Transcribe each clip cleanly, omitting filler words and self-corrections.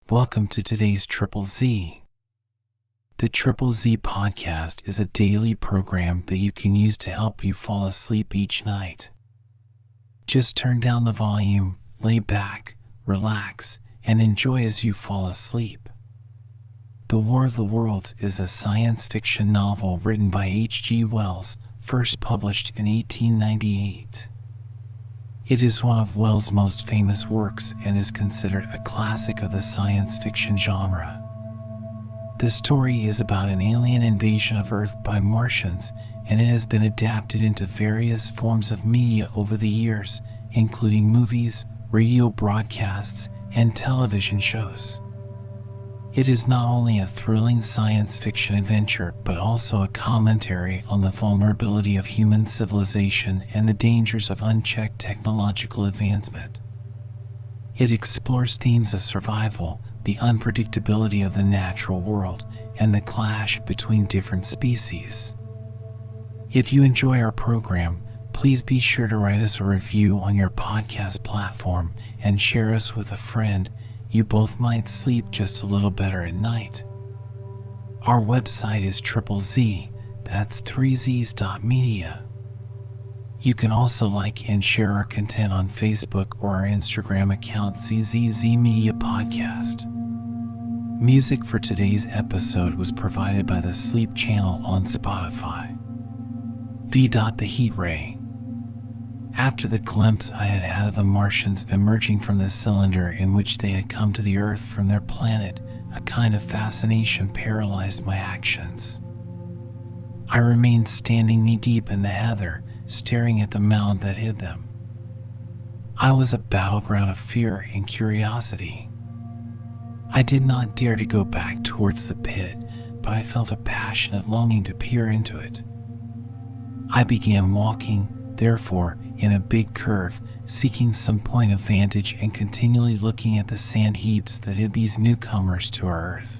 Welcome to today's Triple Z. The Triple Z podcast is a daily program that you can use to help you fall asleep each night. Just turn down the volume, lay back, relax, and enjoy as you fall asleep. The War of the Worlds is a science fiction novel written by H.G. Wells, first published in 1898. It is one of Wells' most famous works and is considered a classic of the science fiction genre. The story is about an alien invasion of Earth by Martians, and it has been adapted into various forms of media over the years, including movies, radio broadcasts, and television shows. It is not only a thrilling science fiction adventure, but also a commentary on the vulnerability of human civilization and the dangers of unchecked technological advancement. It explores themes of survival, the unpredictability of the natural world, and the clash between different species. If you enjoy our program, please be sure to write us a review on your podcast platform and share us with a friend. You both might sleep just a little better at night. Our website is Triple Z, that's 3zs.media. You can also like and share our content on Facebook or our Instagram account ZZZ Media Podcast. Music for today's episode was provided by the Sleep channel on Spotify. The Heat Ray. After the glimpse I had had of the Martians emerging from the cylinder in which they had come to the Earth from their planet, a kind of fascination paralyzed my actions. I remained standing knee-deep in the heather, staring at the mound that hid them. I was a battleground of fear and curiosity. I did not dare to go back towards the pit, but I felt a passionate longing to peer into it. I began walking, therefore, in a big curve, seeking some point of vantage and continually looking at the sand heaps that hid these newcomers to our Earth.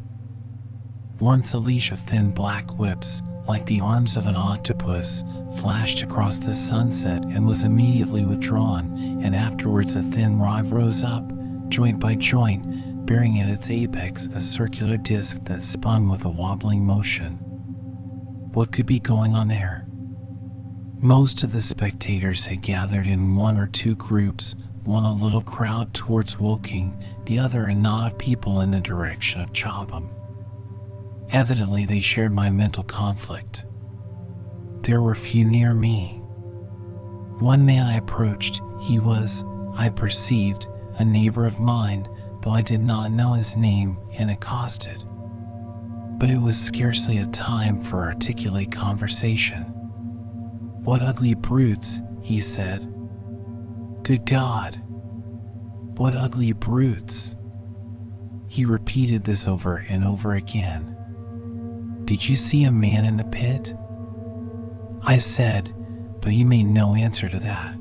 Once a leash of thin black whips, like the arms of an octopus, flashed across the sunset and was immediately withdrawn, and afterwards a thin rod rose up, joint by joint, bearing at its apex a circular disc that spun with a wobbling motion. What could be going on there? Most of the spectators had gathered in one or two groups, one a little crowd towards Woking, the other a knot of people in the direction of Chobham. Evidently they shared my mental conflict. There were few near me. One man I approached. He was, I perceived, a neighbor of mine, though I did not know his name, and accosted. But it was scarcely a time for articulate conversation. "What ugly brutes," he said. "Good God! What ugly brutes!" He repeated this over and over again. "Did you see a man in the pit?" I said, but he made no answer to that.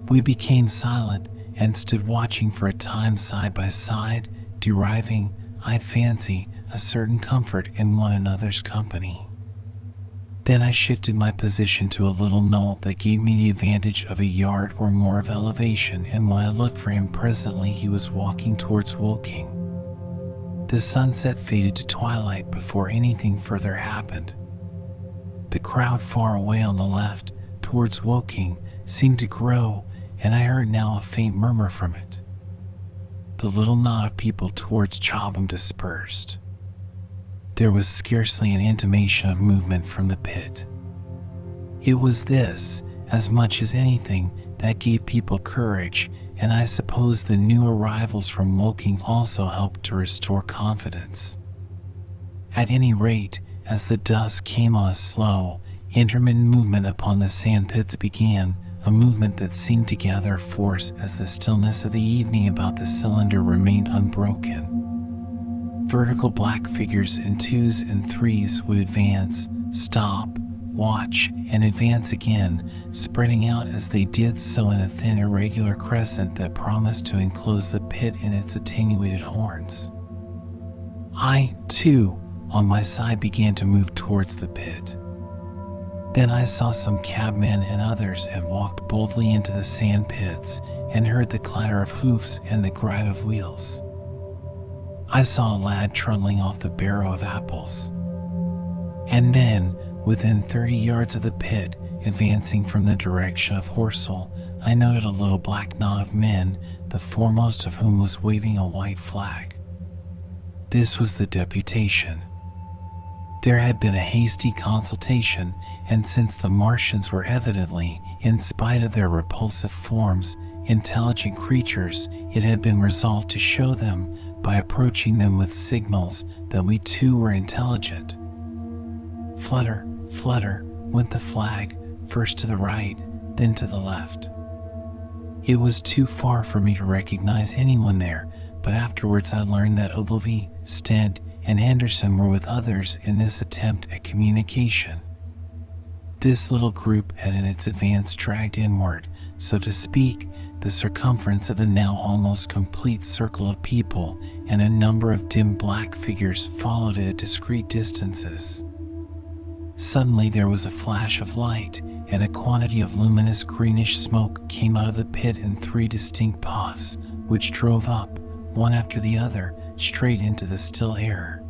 We became silent and stood watching for a time side by side, deriving, I fancy, a certain comfort in one another's company. Then I shifted my position to a little knoll that gave me the advantage of a yard or more of elevation, and when I looked for him presently he was walking towards Woking. The sunset faded to twilight before anything further happened. The crowd far away on the left, towards Woking, seemed to grow, and I heard now a faint murmur from it. The little knot of people towards Chobham dispersed. There was scarcely an intimation of movement from the pit. It was this, as much as anything, that gave people courage, and I suppose the new arrivals from Woking also helped to restore confidence. At any rate, as the dusk came on, a slow, intermittent movement upon the sandpits began, a movement that seemed to gather force as the stillness of the evening about the cylinder remained unbroken. Vertical black figures in twos and threes would advance, stop, watch, and advance again, spreading out as they did so in a thin irregular crescent that promised to enclose the pit in its attenuated horns. I, too, on my side began to move towards the pit. Then I saw some cabmen and others had walked boldly into the sand pits, and heard the clatter of hoofs and the grind of wheels. I saw a lad trundling off the barrow of apples. And then, within 30 yards of the pit, advancing from the direction of Horsell, I noted a little black knot of men, the foremost of whom was waving a white flag. This was the deputation. There had been a hasty consultation, and since the Martians were evidently, in spite of their repulsive forms, intelligent creatures, it had been resolved to show them, by approaching them with signals, that we too were intelligent. Flutter, flutter, went the flag, first to the right, then to the left. It was too far for me to recognize anyone there, but afterwards I learned that Ogilvy, Stent, and Anderson were with others in this attempt at communication. This little group had in its advance dragged inward, so to speak, the circumference of the now almost complete circle of people, and a number of dim black figures followed at discreet distances. Suddenly there was a flash of light, and a quantity of luminous greenish smoke came out of the pit in 3 distinct puffs, which drove up, one after the other, straight into the still air.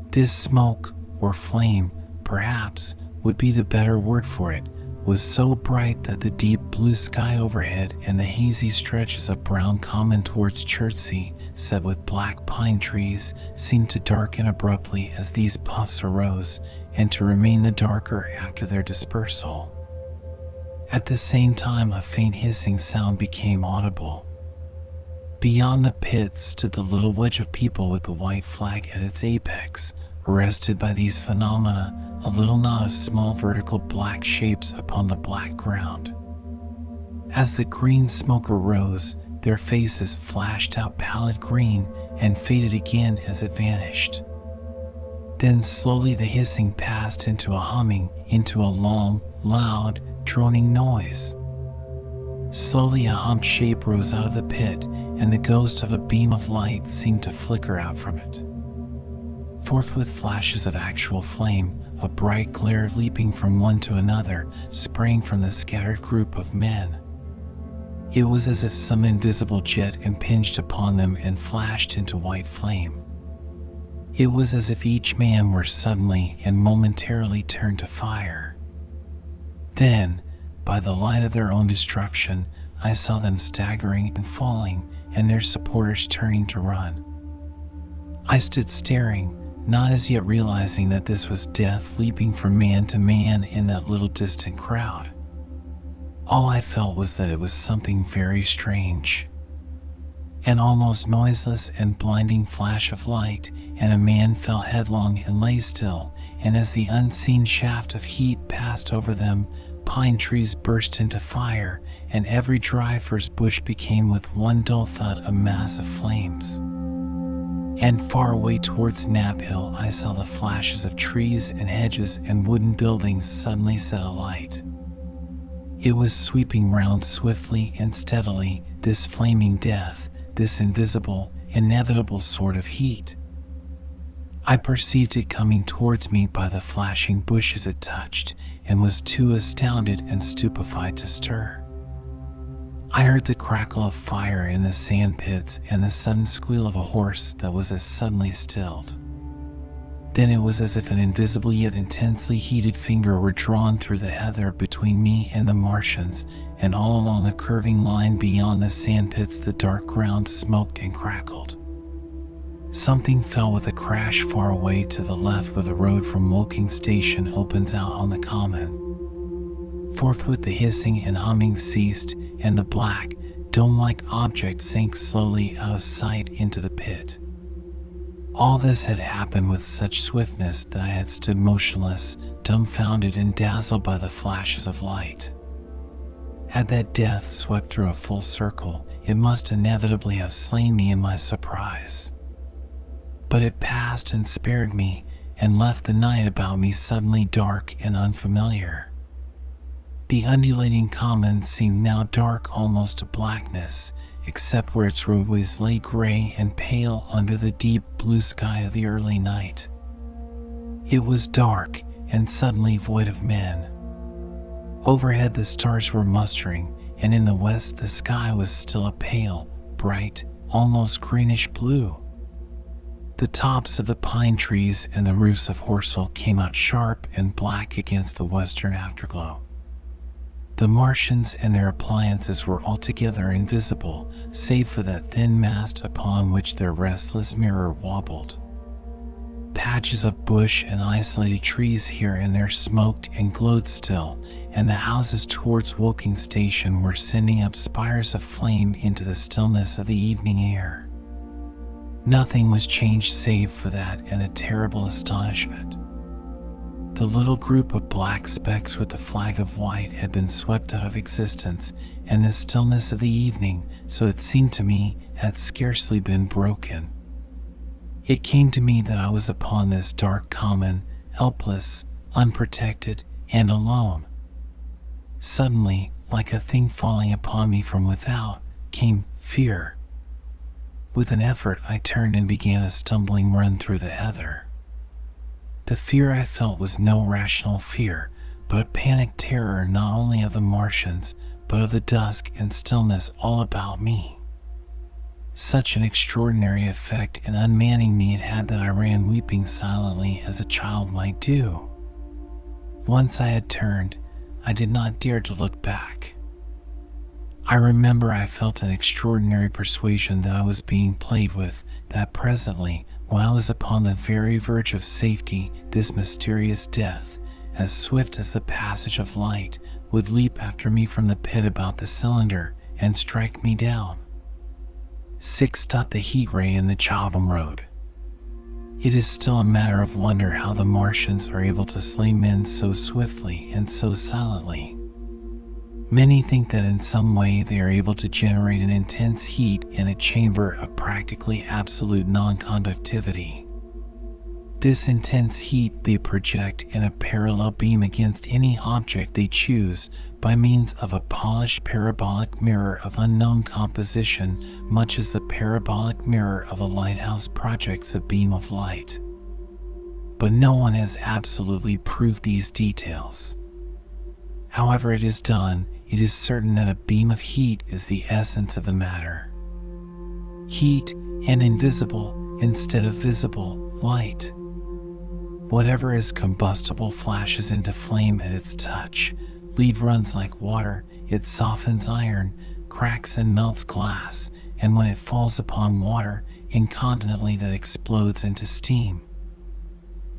This smoke, or flame, perhaps, would be the better word for it, was so bright that the deep blue sky overhead and the hazy stretches of brown common towards Chertsey, set with black pine trees, seemed to darken abruptly as these puffs arose, and to remain the darker after their dispersal. At the same time a faint hissing sound became audible. Beyond the pit stood the little wedge of people with the white flag at its apex, arrested by these phenomena, a little knot of small vertical black shapes upon the black ground. As the green smoke arose, their faces flashed out pallid green and faded again as it vanished. Then slowly the hissing passed into a humming, into a long, loud, droning noise. Slowly a humped shape rose out of the pit, and the ghost of a beam of light seemed to flicker out from it. Forthwith flashes of actual flame, a bright glare leaping from one to another, sprang from the scattered group of men. It was as if some invisible jet impinged upon them and flashed into white flame. It was as if each man were suddenly and momentarily turned to fire. Then, by the light of their own destruction, I saw them staggering and falling, and their supporters turning to run. I stood staring, not as yet realizing that this was death leaping from man to man in that little distant crowd. All I felt was that it was something very strange. An almost noiseless and blinding flash of light, and a man fell headlong and lay still, and as the unseen shaft of heat passed over them, pine trees burst into fire, and every dry furze bush became with one dull thud a mass of flames. And far away towards Knapp Hill I saw the flashes of trees and hedges and wooden buildings suddenly set alight. It was sweeping round swiftly and steadily, this flaming death, this invisible, inevitable sort of heat. I perceived it coming towards me by the flashing bushes it touched, and was too astounded and stupefied to stir. I heard the crackle of fire in the sand pits and the sudden squeal of a horse that was as suddenly stilled. Then it was as if an invisible yet intensely heated finger were drawn through the heather between me and the Martians, and all along a curving line beyond the sand pits the dark ground smoked and crackled. Something fell with a crash far away to the left where the road from Woking Station opens out on the common. Forthwith the hissing and humming ceased, and the black, dome-like object sank slowly out of sight into the pit. All this had happened with such swiftness that I had stood motionless, dumbfounded and dazzled by the flashes of light. Had that death swept through a full circle, it must inevitably have slain me in my surprise. But it passed and spared me, and left the night about me suddenly dark and unfamiliar. The undulating common seemed now dark almost to blackness, except where its roadways lay gray and pale under the deep blue sky of the early night. It was dark and suddenly void of men. Overhead the stars were mustering, and in the west the sky was still a pale, bright, almost greenish blue. The tops of the pine trees and the roofs of Horsell came out sharp and black against the western afterglow. The Martians and their appliances were altogether invisible, save for that thin mast upon which their restless mirror wobbled. Patches of bush and isolated trees here and there smoked and glowed still, and the houses towards Woking Station were sending up spires of flame into the stillness of the evening air. Nothing was changed save for that and a terrible astonishment. The little group of black specks with the flag of white had been swept out of existence, and the stillness of the evening, so it seemed to me, had scarcely been broken. It came to me that I was upon this dark common, helpless, unprotected, and alone. Suddenly, like a thing falling upon me from without, came fear. With an effort I turned and began a stumbling run through the heather. The fear I felt was no rational fear, but a panic terror not only of the Martians, but of the dusk and stillness all about me. Such an extraordinary effect in unmanning me it had that I ran weeping silently as a child might do. Once I had turned, I did not dare to look back. I remember I felt an extraordinary persuasion that I was being played with, that presently, while I was upon the very verge of safety, this mysterious death, as swift as the passage of light, would leap after me from the pit about the cylinder and strike me down. 6. The heat ray in the Chobham Road. It is still a matter of wonder how the Martians are able to slay men so swiftly and so silently. Many think that in some way they are able to generate an intense heat in a chamber of practically absolute non-conductivity. This intense heat they project in a parallel beam against any object they choose by means of a polished parabolic mirror of unknown composition, much as the parabolic mirror of a lighthouse projects a beam of light. But no one has absolutely proved these details. However it is done, it is certain that a beam of heat is the essence of the matter. Heat and invisible, instead of visible, light. Whatever is combustible flashes into flame at its touch. Lead runs like water, it softens iron, cracks and melts glass, and when it falls upon water, incontinently that explodes into steam.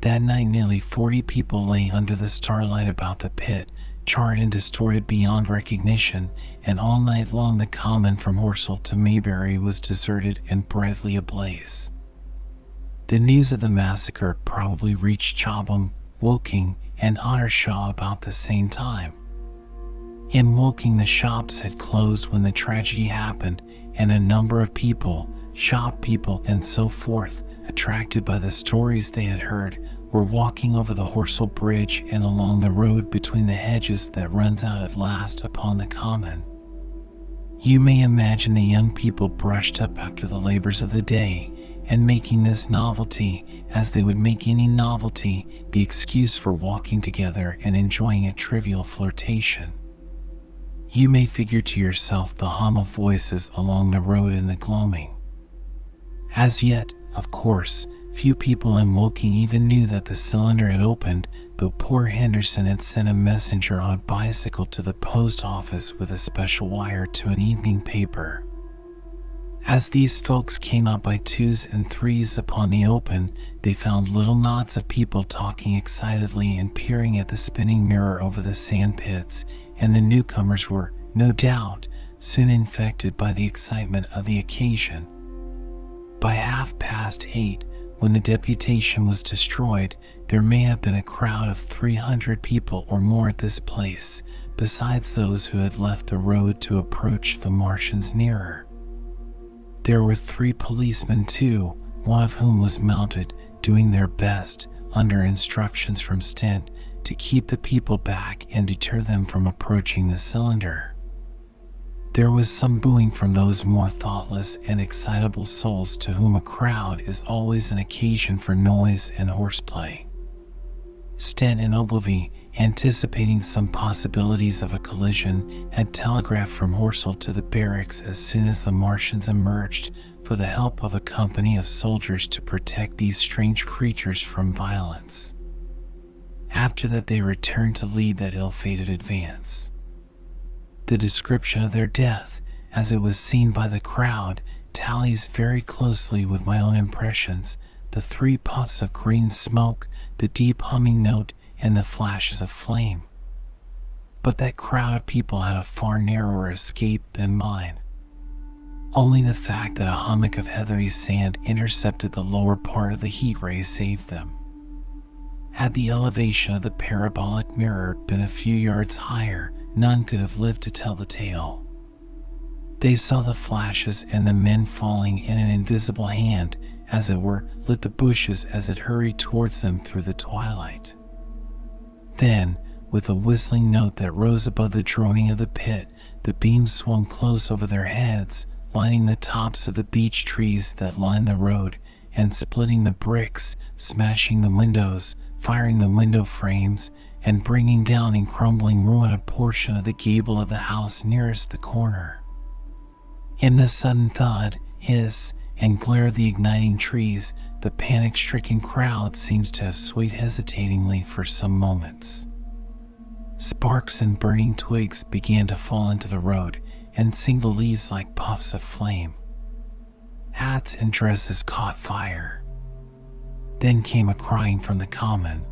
That night nearly 40 people lay under the starlight about the pit, charred and distorted beyond recognition, and all night long the common from Horsell to Maybury was deserted and brightly ablaze. The news of the massacre probably reached Chobham, Woking, and Ottershaw about the same time. In Woking the shops had closed when the tragedy happened, and a number of people, shop people and so forth, attracted by the stories they had heard, were walking over the Horsell Bridge and along the road between the hedges that runs out at last upon the common. You may imagine the young people brushed up after the labors of the day, and making this novelty, as they would make any novelty, the excuse for walking together and enjoying a trivial flirtation. You may figure to yourself the hum of voices along the road in the gloaming. As yet, of course, few people in Woking even knew that the cylinder had opened, though poor Henderson had sent a messenger on a bicycle to the post office with a special wire to an evening paper. As these folks came out by twos and threes upon the open, they found little knots of people talking excitedly and peering at the spinning mirror over the sand pits, and the newcomers were, no doubt, soon infected by the excitement of the occasion. By 8:30, when the deputation was destroyed, there may have been a crowd of 300 people or more at this place, besides those who had left the road to approach the Martians nearer. There were 3 policemen too, one of whom was mounted, doing their best, under instructions from Stent, to keep the people back and deter them from approaching the cylinder. There was some booing from those more thoughtless and excitable souls to whom a crowd is always an occasion for noise and horseplay. Stent and Ogilvy, anticipating some possibilities of a collision, had telegraphed from Horsell to the barracks as soon as the Martians emerged, for the help of a company of soldiers to protect these strange creatures from violence. After that they returned to lead that ill-fated advance. The description of their death, as it was seen by the crowd, tallies very closely with my own impressions: the 3 puffs of green smoke, the deep humming note, and the flashes of flame. But that crowd of people had a far narrower escape than mine. Only the fact that a hummock of heathery sand intercepted the lower part of the heat ray saved them. Had the elevation of the parabolic mirror been a few yards higher, none could have lived to tell the tale. They saw the flashes, and the men falling in an invisible hand, as it were, lit the bushes as it hurried towards them through the twilight. Then, with a whistling note that rose above the droning of the pit, the beams swung close over their heads, lining the tops of the beech trees that lined the road, and splitting the bricks, smashing the windows, firing the window frames, and bringing down in crumbling ruin a portion of the gable of the house nearest the corner. In the sudden thud, hiss, and glare of the igniting trees, the panic-stricken crowd seems to have swayed hesitatingly for some moments. Sparks and burning twigs began to fall into the road and sing the leaves like puffs of flame. Hats and dresses caught fire. Then came a crying from the common.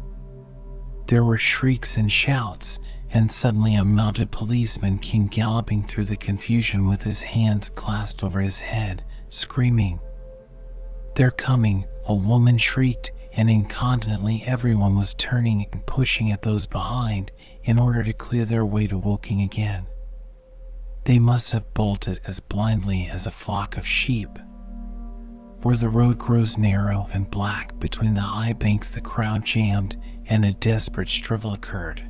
There were shrieks and shouts, and suddenly a mounted policeman came galloping through the confusion with his hands clasped over his head, screaming. "They're coming!" a woman shrieked, and incontinently everyone was turning and pushing at those behind in order to clear their way to Woking again. They must have bolted as blindly as a flock of sheep. Where the road grows narrow and black between the high banks, the crowd jammed, and a desperate struggle occurred.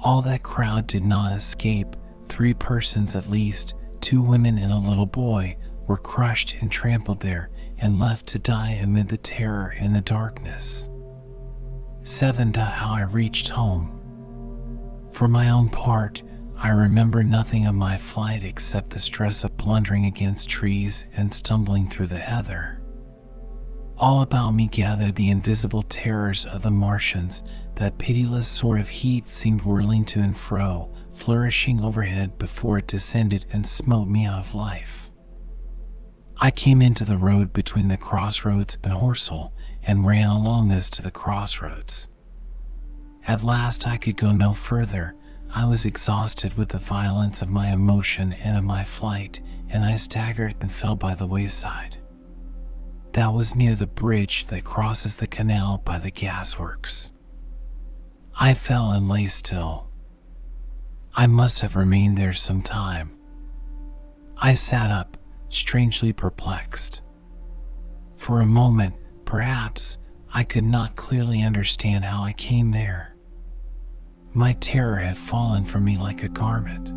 All that crowd did not escape. 3 persons at least, 2 women and a little boy, were crushed and trampled there, and left to die amid the terror and the darkness. 7. How I reached home. For my own part, I remember nothing of my flight except the stress of blundering against trees and stumbling through the heather. All about me gathered the invisible terrors of the Martians. That pitiless sort of heat seemed whirling to and fro, flourishing overhead before it descended and smote me out of life. I came into the road between the crossroads and Horsell, and ran along this to the crossroads. At last I could go no further. I was exhausted with the violence of my emotion and of my flight, and I staggered and fell by the wayside. That was near the bridge that crosses the canal by the gasworks. I fell and lay still. I must have remained there some time. I sat up, strangely perplexed. For a moment, perhaps, I could not clearly understand how I came there. My terror had fallen from me like a garment.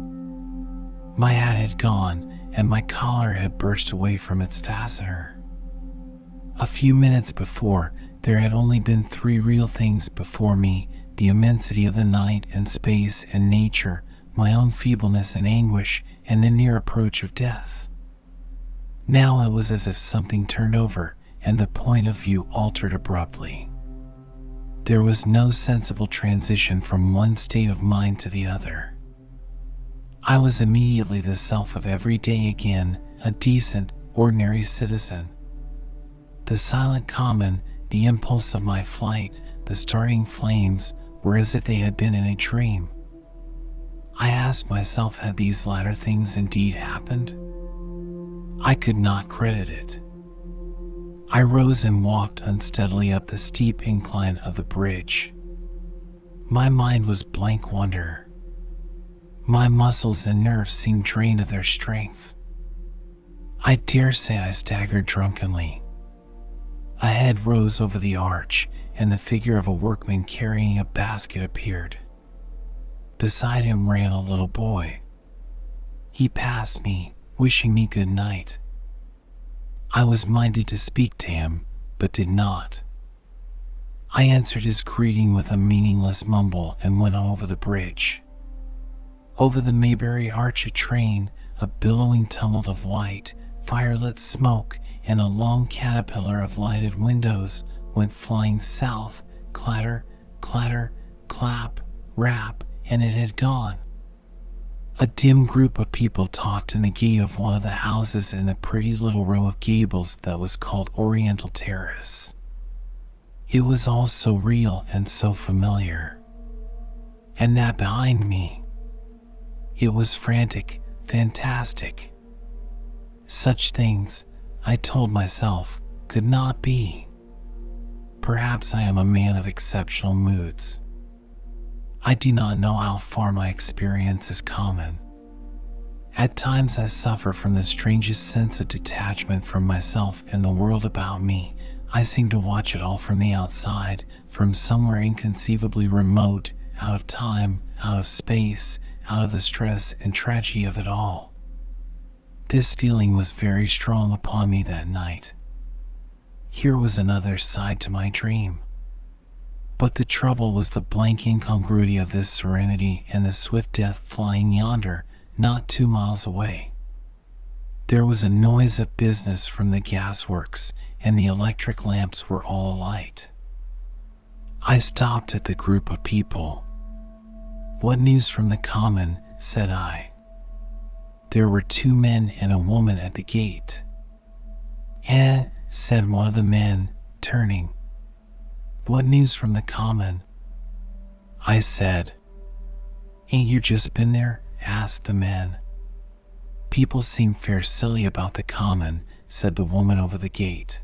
My hat had gone, and my collar had burst away from its fastener. A few minutes before, there had only been 3 real things before me: the immensity of the night and space and nature, my own feebleness and anguish, and the near approach of death. Now it was as if something turned over, and the point of view altered abruptly. There was no sensible transition from one state of mind to the other. I was immediately the self of every day again, a decent, ordinary citizen. The silent common, the impulse of my flight, the starting flames, were as if they had been in a dream. I asked myself, had these latter things indeed happened? I could not credit it. I rose and walked unsteadily up the steep incline of the bridge. My mind was blank wonder. My muscles and nerves seemed drained of their strength. I dare say I staggered drunkenly. A head rose over the arch, and the figure of a workman carrying a basket appeared. Beside him ran a little boy. He passed me, wishing me good night. I was minded to speak to him, but did not. I answered his greeting with a meaningless mumble and went over the bridge. Over the Mayberry Arch a train, a billowing tumult of white, firelit smoke, and a long caterpillar of lighted windows, went flying south, clatter, clatter, clap, rap, and it had gone. A dim group of people talked in the gate of one of the houses in the pretty little row of gables that was called Oriental Terrace. It was all so real and so familiar. And that behind me, it was frantic, fantastic. Such things, I told myself, could not be. Perhaps I am a man of exceptional moods. I do not know how far my experience is common. At times I suffer from the strangest sense of detachment from myself and the world about me. I seem to watch it all from the outside, from somewhere inconceivably remote, out of time, out of space, out of the stress and tragedy of it all. This feeling was very strong upon me that night. Here was another side to my dream. But the trouble was the blank incongruity of this serenity and the swift death flying yonder, not 2 miles away. There was a noise of business from the gasworks, and the electric lamps were all alight. I stopped at the group of people. "What news from the common?" said I. There were 2 men and a woman at the gate. Said one of the men, turning. "What news from the common?" I said. "Ain't you just been there?" asked the man. "People seem fair silly about the common," said the woman over the gate.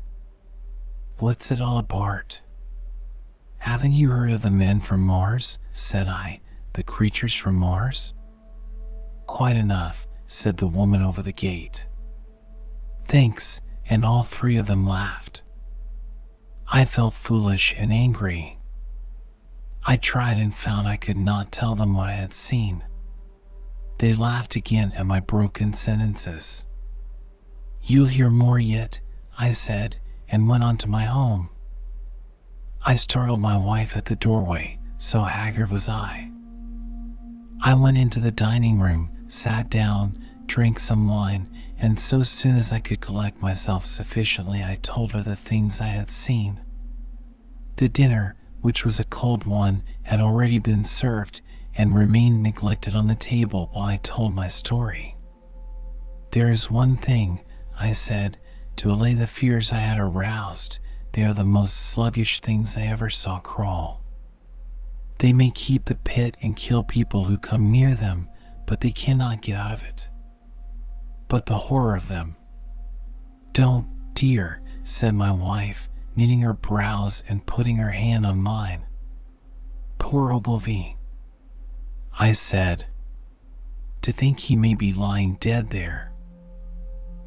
"What's it all about?" "Haven't you heard of the men from Mars?" said I. "The creatures from Mars?" "Quite enough," said the woman over the gate. "Thanks," and all 3 of them laughed. I felt foolish and angry. I tried and found I could not tell them what I had seen. They laughed again at my broken sentences. "You'll hear more yet," I said, and went on to my home. I startled my wife at the doorway, so haggard was I. I went into the dining room, sat down, drank some wine, and so soon as I could collect myself sufficiently I told her the things I had seen. The dinner, which was a cold one, had already been served, and remained neglected on the table while I told my story. "There is one thing," I said, "to allay the fears I had aroused. They are the most sluggish things I ever saw crawl. They may keep the pit and kill people who come near them, but they cannot get out of it. But the horror of them—" "Don't, dear," said my wife, knitting her brows and putting her hand on mine. "Poor Ogilvy," I said. "To think he may be lying dead there."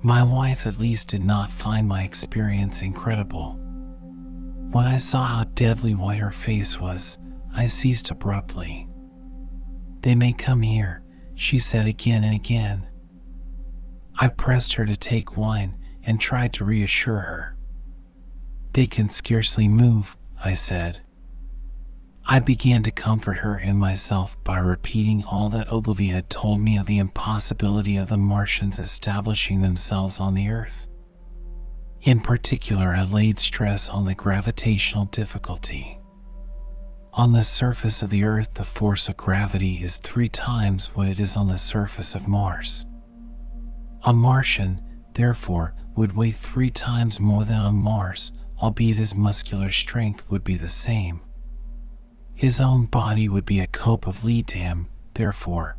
My wife at least did not find my experience incredible. When I saw how deadly white her face was, I ceased abruptly. "They may come here," she said again and again. I pressed her to take wine and tried to reassure her. "They can scarcely move," I said. I began to comfort her and myself by repeating all that Ogilvy had told me of the impossibility of the Martians establishing themselves on the Earth. In particular, I laid stress on the gravitational difficulty. On the surface of the Earth, the force of gravity is 3 times what it is on the surface of Mars. A Martian, therefore, would weigh 3 times more than on Mars, albeit his muscular strength would be the same. His own body would be a cope of lead to him, therefore.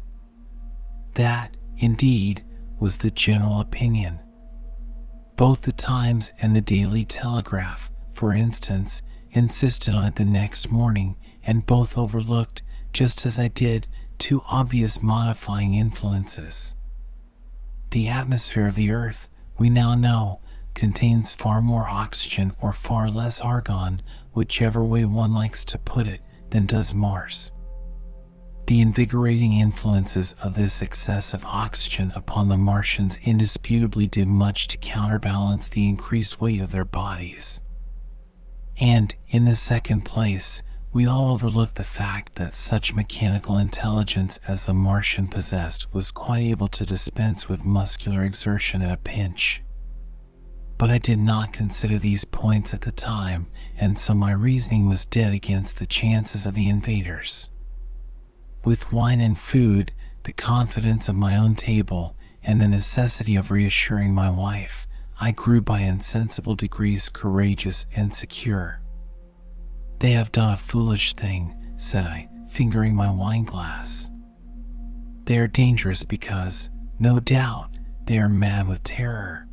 That, indeed, was the general opinion. Both the Times and the Daily Telegraph, for instance, insisted on it the next morning, and both overlooked, just as I did, 2 obvious modifying influences. The atmosphere of the Earth, we now know, contains far more oxygen or far less argon, whichever way one likes to put it, than does Mars. The invigorating influences of this excessive oxygen upon the Martians indisputably did much to counterbalance the increased weight of their bodies. And, in the second place, we all overlooked the fact that such mechanical intelligence as the Martian possessed was quite able to dispense with muscular exertion at a pinch. But I did not consider these points at the time, and so my reasoning was dead against the chances of the invaders. With wine and food, the confidence of my own table, and the necessity of reassuring my wife, I grew by insensible degrees courageous and secure. "They have done a foolish thing," said I, fingering my wine glass. "They are dangerous because, no doubt, they are mad with terror.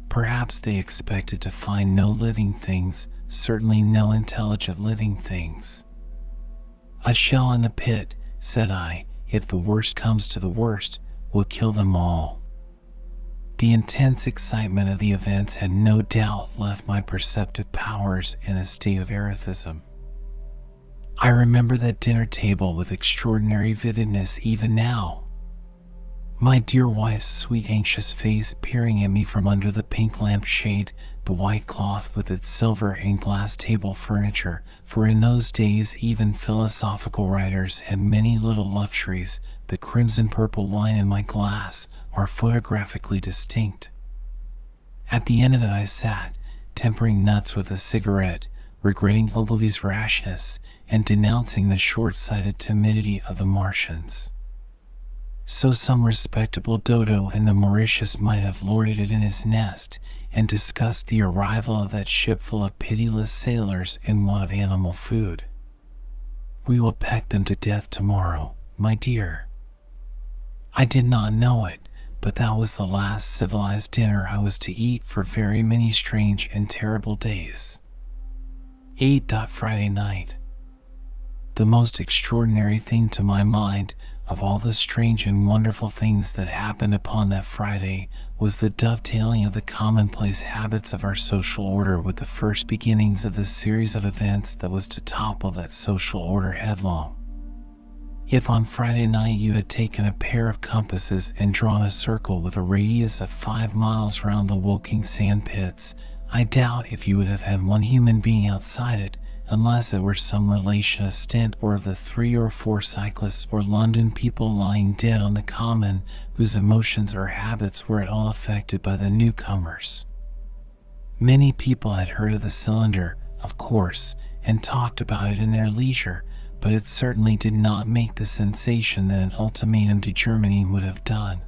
Perhaps they expected to find no living things, certainly no intelligent living things." "A shell in the pit," said I, "if the worst comes to the worst, will kill them all." The intense excitement of the events had no doubt left my perceptive powers in a state of erethism. I remember that dinner table with extraordinary vividness even now. My dear wife's sweet anxious face peering at me from under the pink lampshade, the white cloth with its silver and glass table furniture, for in those days even philosophical writers had many little luxuries. The crimson purple wine in my glass are photographically distinct. At the end of it I sat, tempering nuts with a cigarette, regretting Ogilvy's rashness, and denouncing the short-sighted timidity of the Martians. So some respectable dodo in the Mauritius might have lorded it in his nest, and discussed the arrival of that ship full of pitiless sailors in want of animal food. "We will peck them to death tomorrow, my dear." I did not know it, but that was the last civilized dinner I was to eat for very many strange and terrible days. 8. Friday night. The most extraordinary thing to my mind, of all the strange and wonderful things that happened upon that Friday, was the dovetailing of the commonplace habits of our social order with the first beginnings of the series of events that was to topple that social order headlong. If on Friday night you had taken a pair of compasses and drawn a circle with a radius of 5 miles round the Woking sand pits, I doubt if you would have had one human being outside it, unless it were some relation of Stent or of the 3 or 4 cyclists or London people lying dead on the common, whose emotions or habits were at all affected by the newcomers. Many people had heard of the cylinder, of course, and talked about it in their leisure, but it certainly did not make the sensation that an ultimatum to Germany would have done.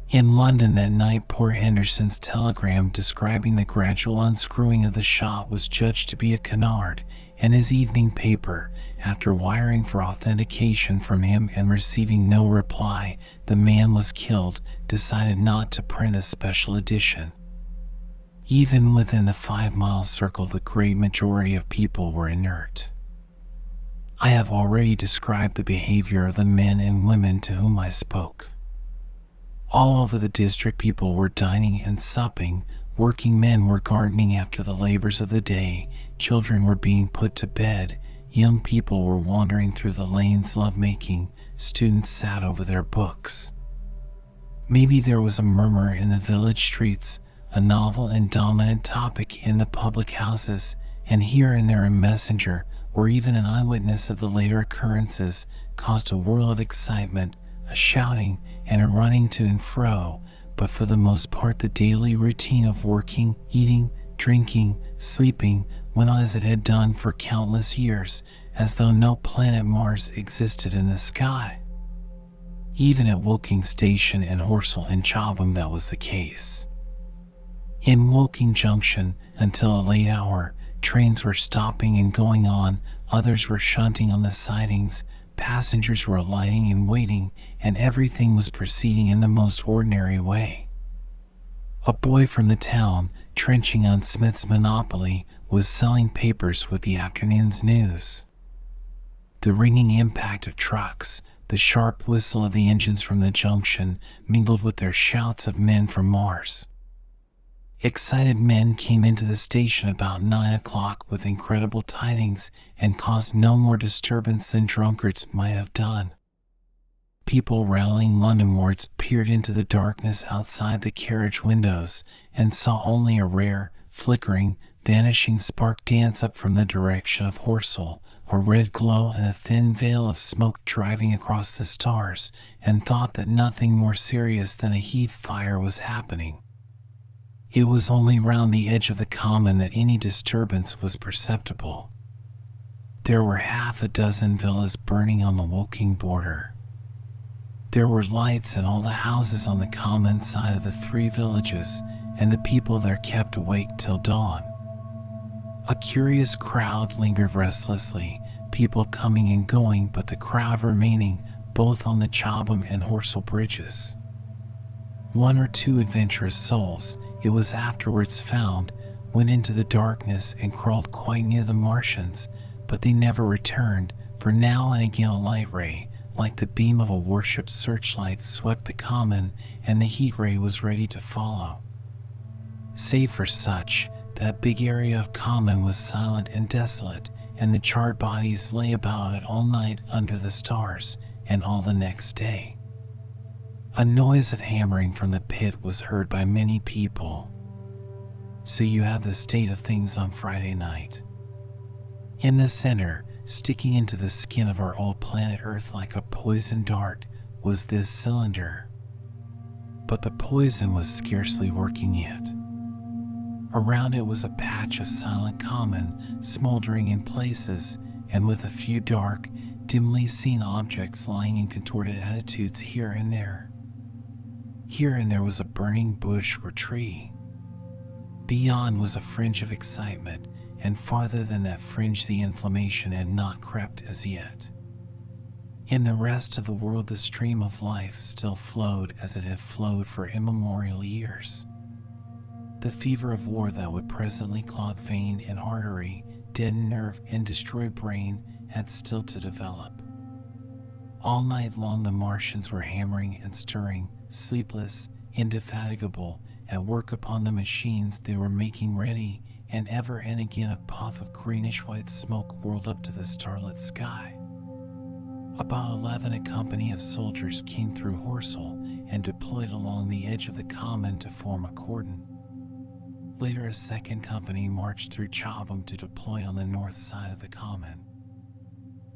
In London that night poor Henderson's telegram describing the gradual unscrewing of the shot was judged to be a canard, and his evening paper, after wiring for authentication from him and receiving no reply, "The man was killed," decided not to print a special edition. Even within the 5-mile circle the great majority of people were inert. I have already described the behavior of the men and women to whom I spoke. All over the district people were dining and supping, working men were gardening after the labors of the day, children were being put to bed, young people were wandering through the lanes love-making, students sat over their books. Maybe there was a murmur in the village streets, a novel and dominant topic in the public houses, and here and there a messenger, or even an eyewitness of the later occurrences, caused a whirl of excitement, a shouting, and a running to and fro, but for the most part the daily routine of working, eating, drinking, sleeping went on as it had done for countless years, as though no planet Mars existed in the sky. Even at Woking Station and Horsell and Chobham that was the case. In Woking Junction, until a late hour, trains were stopping and going on, others were shunting on the sidings, passengers were alighting and waiting, and everything was proceeding in the most ordinary way. A boy from the town, trenching on Smith's monopoly, was selling papers with the afternoon's news. The ringing impact of trucks, the sharp whistle of the engines from the junction, mingled with their shouts of men from Mars. Excited men came into the station about 9 o'clock with incredible tidings, and caused no more disturbance than drunkards might have done. People rallying Londonwards peered into the darkness outside the carriage windows, and saw only a rare, flickering, vanishing spark dance up from the direction of Horsell, a red glow and a thin veil of smoke driving across the stars, and thought that nothing more serious than a heath fire was happening. It was only round the edge of the common that any disturbance was perceptible. There were half a dozen villas burning on the Woking border. There were lights in all the houses on the common side of the three villages, and the people there kept awake till dawn. A curious crowd lingered restlessly, people coming and going, but the crowd remaining both on the Chobham and Horsell bridges. One or two adventurous souls, it was afterwards found, went into the darkness and crawled quite near the Martians, but they never returned, for now and again a light ray, like the beam of a warship's searchlight, swept the common, and the heat ray was ready to follow. Save for such, that big area of common was silent and desolate, and the charred bodies lay about it all night under the stars, and all the next day. A noise of hammering from the pit was heard by many people. So you have the state of things on Friday night. In the center, sticking into the skin of our old planet Earth like a poison dart, was this cylinder. But the poison was scarcely working yet. Around it was a patch of silent common, smoldering in places, and with a few dark, dimly seen objects lying in contorted attitudes here and there. Here and there was a burning bush or tree. Beyond was a fringe of excitement, and farther than that fringe the inflammation had not crept as yet. In the rest of the world the stream of life still flowed as it had flowed for immemorial years. The fever of war that would presently clog vein and artery, deaden nerve, and destroy brain had still to develop. All night long the Martians were hammering and stirring, sleepless, indefatigable, at work upon the machines they were making ready, and ever and again a puff of greenish-white smoke whirled up to the starlit sky. About 11 a company of soldiers came through Horsell and deployed along the edge of the common to form a cordon. Later a second company marched through Chobham to deploy on the north side of the common.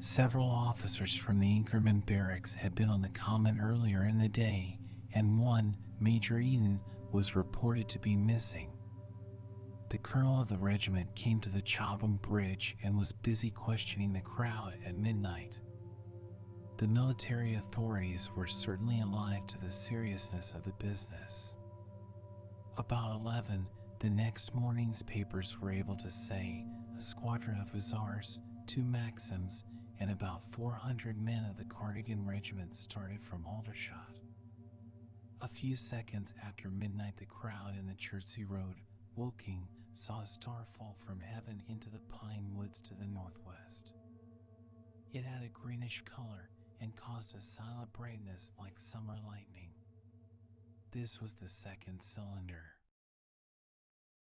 Several officers from the Inkerman barracks had been on the common earlier in the day, and one, Major Eden, was reported to be missing. The colonel of the regiment came to the Chobham bridge and was busy questioning the crowd at midnight. The military authorities were certainly alive to the seriousness of the business. About 11, the next morning's papers were able to say a squadron of hussars, 2 Maxims, and about 400 men of the Cardigan regiment started from Aldershot. A few seconds after midnight the crowd in the Chertsey Road, Woking, saw a star fall from heaven into the pine woods to the northwest. It had a greenish color and caused a silent brightness like summer lightning. This was the second cylinder.